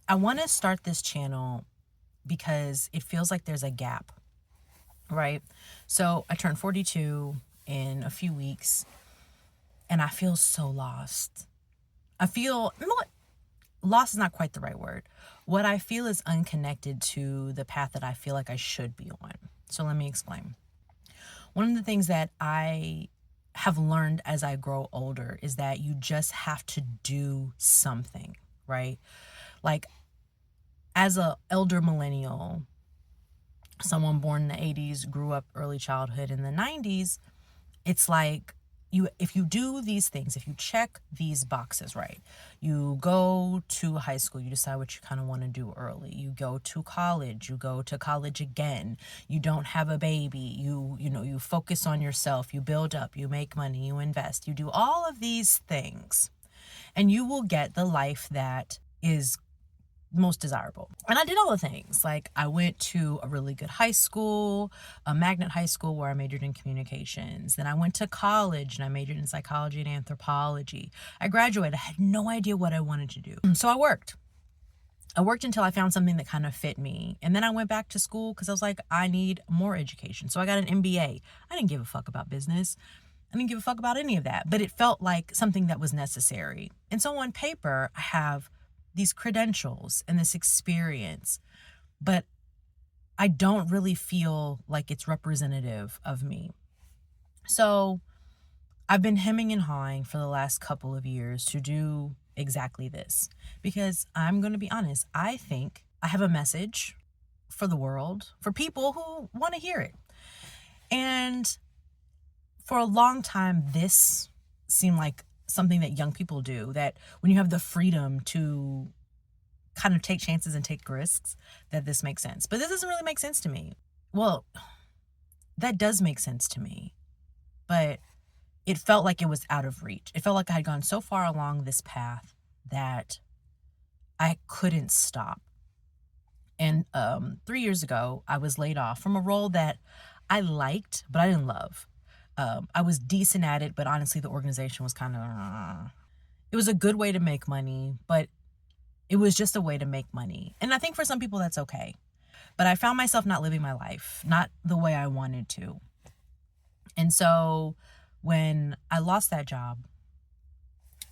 I want to start this channel because it feels like there's a gap, right? So I turned 42 in a few weeks and I feel so lost. You know what? Lost is not quite the right word. What I feel is unconnected to the path that I feel like I should be on. So let me explain. One of the things that I have learned as I grow older is that you just have to do something, right? Like, as a elder millennial, someone born in the 80s, grew up early childhood in the 90s, it's like, if you do these things, if you check these boxes, right? You go to high school, you decide what you kind of want to do early. You go to college, you go to college again. You don't have a baby. You focus on yourself, you build up, you make money, you invest. You do all of these things and you will get the life that is most desirable. And I did all the things. Like, I went to a really good high school, a magnet high school, where I majored in communications. Then I went to college and I majored in psychology and anthropology. I graduated. I had no idea what I wanted to do. So I worked. I worked until I found something that kind of fit me. And then I went back to school because I was like, I need more education. So I got an MBA. I didn't give a fuck about business. I didn't give a fuck about any of that, but it felt like something that was necessary. And so on paper, I have these credentials and this experience, but I don't really feel like it's representative of me. So I've been hemming and hawing for the last couple of years to do exactly this, because I'm going to be honest, I think I have a message for the world, for people who want to hear it. And for a long time, this seemed like something that young people do, that when you have the freedom to kind of take chances and take risks, that this makes sense. But this doesn't really make sense to me. Well, that does make sense to me, but it felt like it was out of reach. It felt like I had gone so far along this path that I couldn't stop. And 3 years ago, I was laid off from a role that I liked, but I didn't love. I was decent at it, but honestly, the organization was kind of, it was a good way to make money, but it was just a way to make money. And I think for some people that's okay. But I found myself not living my life, not the way I wanted to. And so when I lost that job,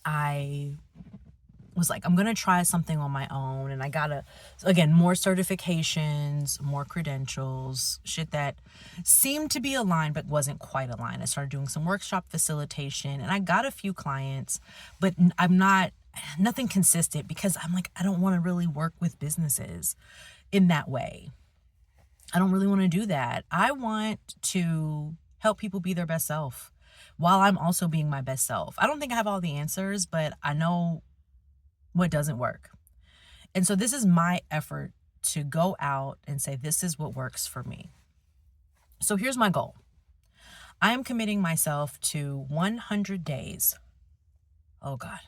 I was like, I'm going to try something on my own. And I got more certifications, more credentials, shit that seemed to be aligned, but wasn't quite aligned. I started doing some workshop facilitation and I got a few clients, but nothing consistent, because I'm like, I don't want to really work with businesses in that way. I don't really want to do that. I want to help people be their best self while I'm also being my best self. I don't think I have all the answers, but I know what doesn't work. And so this is my effort to go out and say, this is what works for me. So here's my goal. I am committing myself to 100 days. Oh God.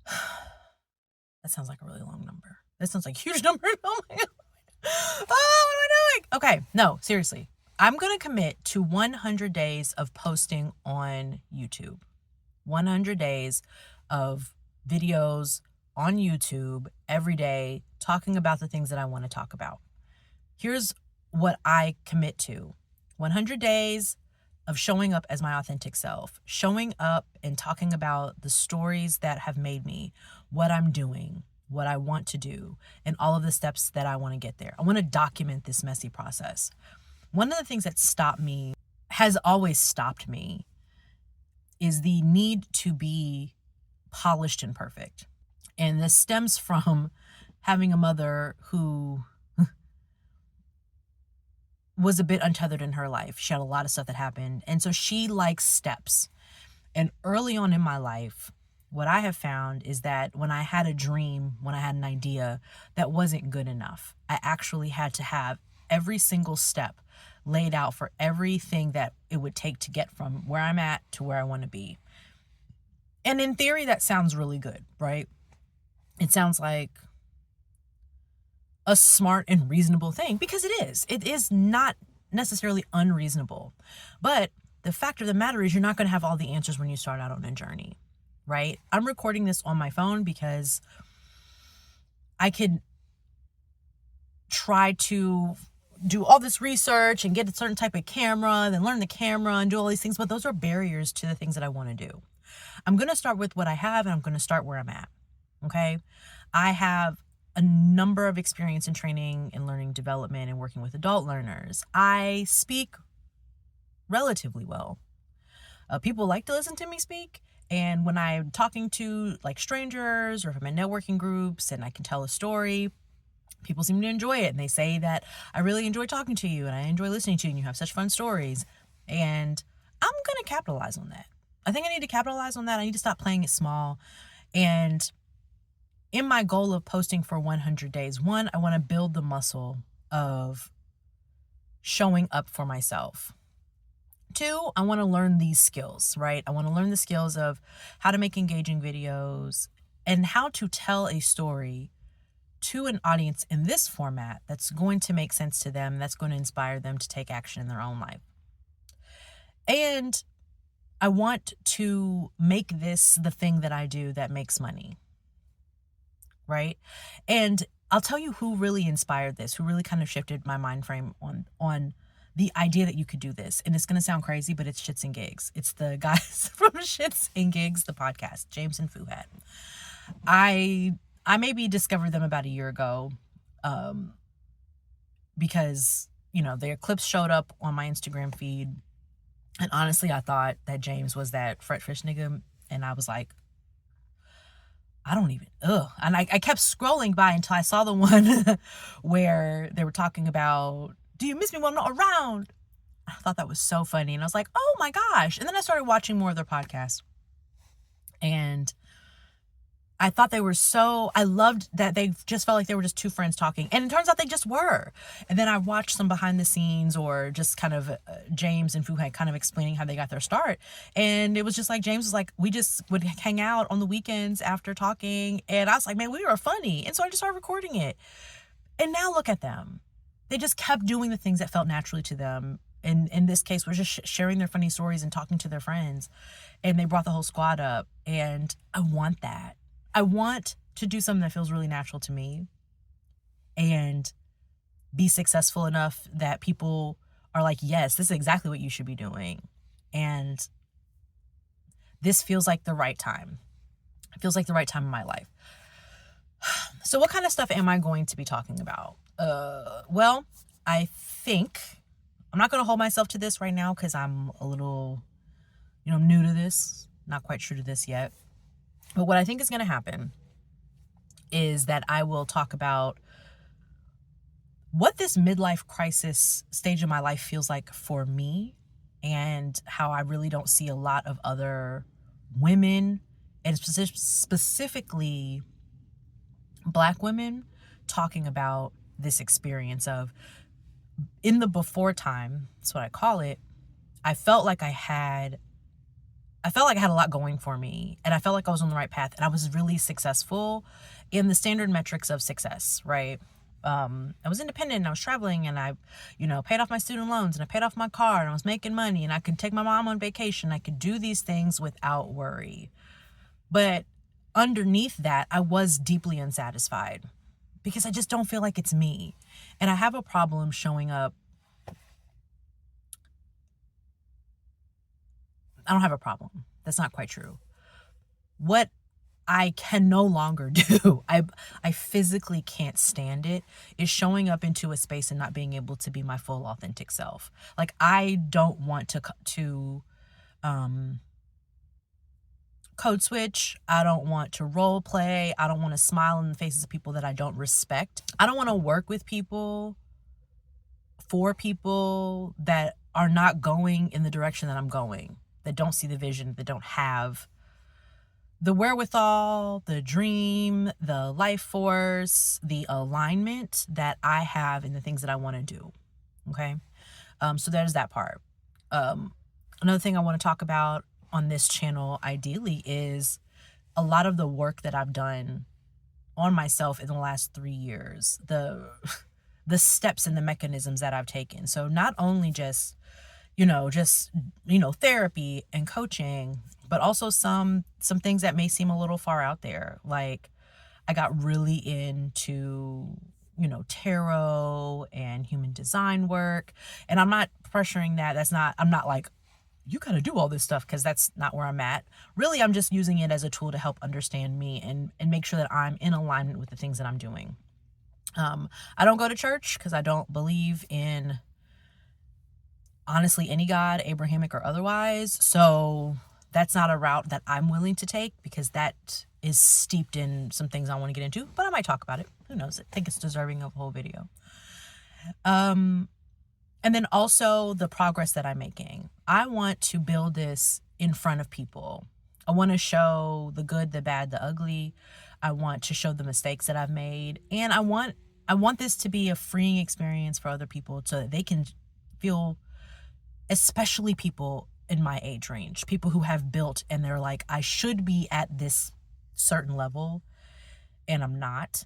That sounds like a really long number. That sounds like a huge number. Oh my God. Oh, what am I doing? Okay. No, seriously. I'm going to commit to 100 days of posting on YouTube. 100 days of videos on YouTube every day, talking about the things that I want to talk about. Here's what I commit to. 100 days of showing up as my authentic self, showing up and talking about the stories that have made me, what I'm doing, what I want to do, and all of the steps that I want to get there. I want to document this messy process. One of the things that has always stopped me, is the need to be polished and perfect. And this stems from having a mother who was a bit untethered in her life. She had a lot of stuff that happened. And so she likes steps. And early on in my life, what I have found is that when I had a dream, when I had an idea, that wasn't good enough. I actually had to have every single step laid out for everything that it would take to get from where I'm at to where I want to be. And in theory, that sounds really good, right? It sounds like a smart and reasonable thing, because it is. It is not necessarily unreasonable. But the fact of the matter is, you're not going to have all the answers when you start out on a journey, right? I'm recording this on my phone because I could try to do all this research and get a certain type of camera, then learn the camera and do all these things, but those are barriers to the things that I want to do. I'm going to start with what I have, and I'm going to start where I'm at. Okay. I have a number of experience in training and learning development and working with adult learners. I speak relatively well. People like to listen to me speak. And when I'm talking to like strangers, or if I'm in networking groups and I can tell a story, people seem to enjoy it. And they say that I really enjoy talking to you and I enjoy listening to you and you have such fun stories. And I'm going to capitalize on that. I think I need to capitalize on that. I need to stop playing it small. And in my goal of posting for 100 days, one, I want to build the muscle of showing up for myself. Two, I want to learn these skills, right? I want to learn the skills of how to make engaging videos and how to tell a story to an audience in this format that's going to make sense to them, that's going to inspire them to take action in their own life. And I want to make this the thing that I do that makes money, right? And I'll tell you who really inspired this, who really kind of shifted my mind frame on the idea that you could do this. And it's going to sound crazy, but it's Shits and Gigs. It's the guys from Shits and Gigs, the podcast, James and Fuhat. I maybe discovered them about a year ago because, you know, their clips showed up on my Instagram feed. And honestly, I thought that James was that Fretfish nigga. And I was like, I don't even, And I kept scrolling by until I saw the one where they were talking about, do you miss me when I'm not around? I thought that was so funny. And I was like, oh my gosh. And then I started watching more of their podcasts. And I thought they were I loved that they just felt like they were just two friends talking. And it turns out they just were. And then I watched some behind the scenes or just kind of James and Fuhat kind of explaining how they got their start. And it was just like, James was like, we just would hang out on the weekends after talking. And I was like, man, we were funny. And so I just started recording it. And now look at them. They just kept doing the things that felt naturally to them. And in this case, we're just sharing their funny stories and talking to their friends. And they brought the whole squad up. And I want that. I want to do something that feels really natural to me and be successful enough that people are like, yes, this is exactly what you should be doing. And this feels like the right time. It feels like the right time in my life. So what kind of stuff am I going to be talking about? Well, I think I'm not going to hold myself to this right now because I'm a little, new to this, not quite true to this yet. But what I think is going to happen is that I will talk about what this midlife crisis stage of my life feels like for me and how I really don't see a lot of other women and specifically Black women talking about this experience of in the before time. That's what I call it. I felt like I had a lot going for me and I felt like I was on the right path and I was really successful in the standard metrics of success, right? I was independent and I was traveling and I, paid off my student loans and I paid off my car and I was making money and I could take my mom on vacation. I could do these things without worry. But underneath that, I was deeply unsatisfied because I just don't feel like it's me. And I have a problem showing up. I don't have a problem. That's not quite true. What I can no longer do, I physically can't stand it, is showing up into a space and not being able to be my full authentic self. Like, I don't want to code switch. I don't want to role play. I don't want to smile in the faces of people that I don't respect. I don't want to work with people for people that are not going in the direction that I'm going, that don't see the vision, that don't have the wherewithal, the dream, the life force, the alignment that I have in the things that I want to do. Okay. So there's that part. Another thing I want to talk about on this channel ideally is a lot of the work that I've done on myself in the last 3 years, the steps and the mechanisms that I've taken. So not only just therapy and coaching, but also some things that may seem a little far out there. Like, I got really into, tarot and human design work. And I'm not pressuring that. I'm not like, you got to do all this stuff, because that's not where I'm at. Really, I'm just using it as a tool to help understand me and make sure that I'm in alignment with the things that I'm doing. I don't go to church because I don't believe in, honestly, any God, Abrahamic or otherwise. So that's not a route that I'm willing to take, because that is steeped in some things I want to get into, but I might talk about it. Who knows? I think it's deserving of a whole video. And then also the progress that I'm making. I want to build this in front of people. I want to show the good, the bad, the ugly. I want to show the mistakes that I've made. And I want this to be a freeing experience for other people, so that they can feel, especially people in my age range, people who have built and they're like, I should be at this certain level and I'm not.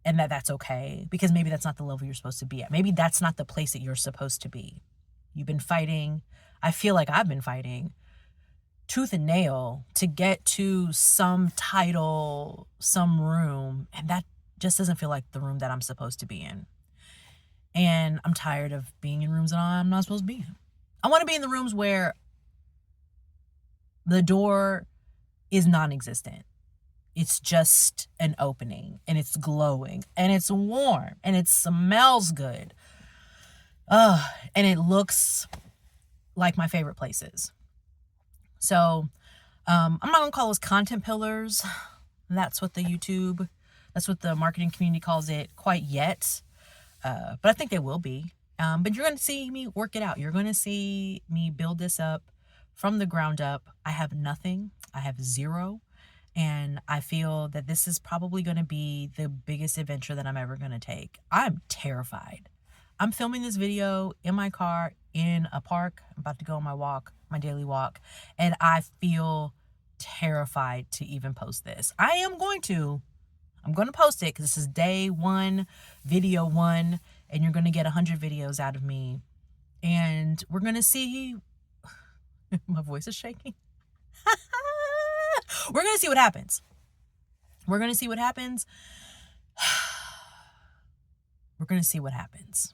And that's okay, because maybe that's not the level you're supposed to be at. Maybe that's not the place that you're supposed to be. You've been fighting. I feel like I've been fighting tooth and nail to get to some title, some room. And that just doesn't feel like the room that I'm supposed to be in. And I'm tired of being in rooms that I'm not supposed to be in. I want to be in the rooms where the door is non-existent. It's just an opening, and it's glowing, and it's warm, and it smells good. And it looks like my favorite places. So I'm not going to call those content pillars. That's what the marketing community calls it quite yet. But I think they will be. But you're going to see me work it out. You're going to see me build this up from the ground up. I have nothing. I have zero. And I feel that this is probably going to be the biggest adventure that I'm ever going to take. I'm terrified. I'm filming this video in my car in a park. I'm about to go on my daily walk. And I feel terrified to even post this. I'm going to post it, because this is day 1, video 1. And you're going to get 100 videos out of me. And we're going to see. My voice is shaking. We're going to see what happens. We're going to see what happens. We're going to see what happens.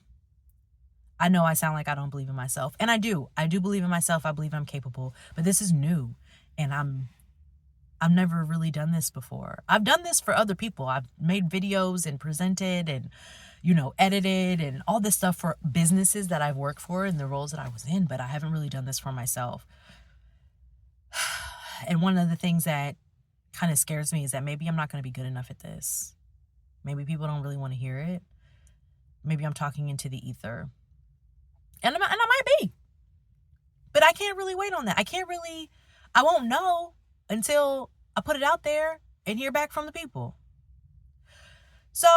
I know I sound like I don't believe in myself. And I do. I do believe in myself. I believe I'm capable. But this is new. And I've never really done this before. I've done this for other people. I've made videos and presented and, edited and all this stuff for businesses that I've worked for and the roles that I was in. But I haven't really done this for myself. And one of the things that kind of scares me is that maybe I'm not going to be good enough at this. Maybe people don't really want to hear it. Maybe I'm talking into the ether. And I might be. But I can't really wait on that. I won't know until I put it out there and hear back from the people. So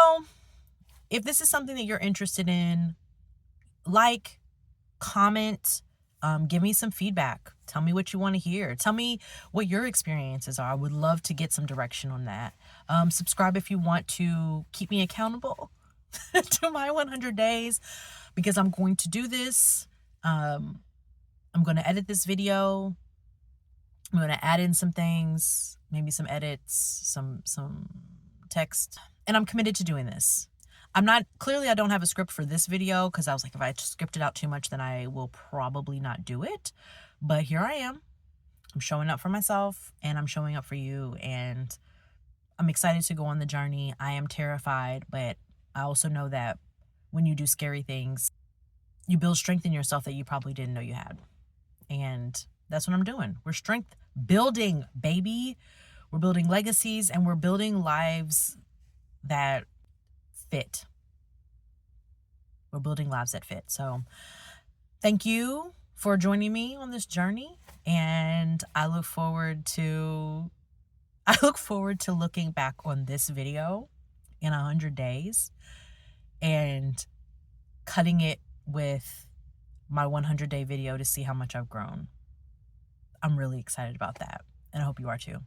if this is something that you're interested in, like, comment, give me some feedback. Tell me what you want to hear. Tell me what your experiences are. I would love to get some direction on that. Subscribe if you want to keep me accountable to my 100 days, because I'm going to do this. I'm going to edit this video. I'm going to add in some things, maybe some edits, some text, and I'm committed to doing this. I don't have a script for this video, because I was like, if I script it out too much, then I will probably not do it. But here I am. I'm showing up for myself, and I'm showing up for you, and I'm excited to go on the journey. I am terrified, but I also know that when you do scary things, you build strength in yourself that you probably didn't know you had. And that's what I'm doing. We're strength building, baby. We're building legacies, and we're building lives that fit. We're building lives that fit. So thank you for joining me on this journey. And I look forward to looking back on this video in 100 days and cutting it with my 100-day video to see how much I've grown. I'm really excited about that. And I hope you are too.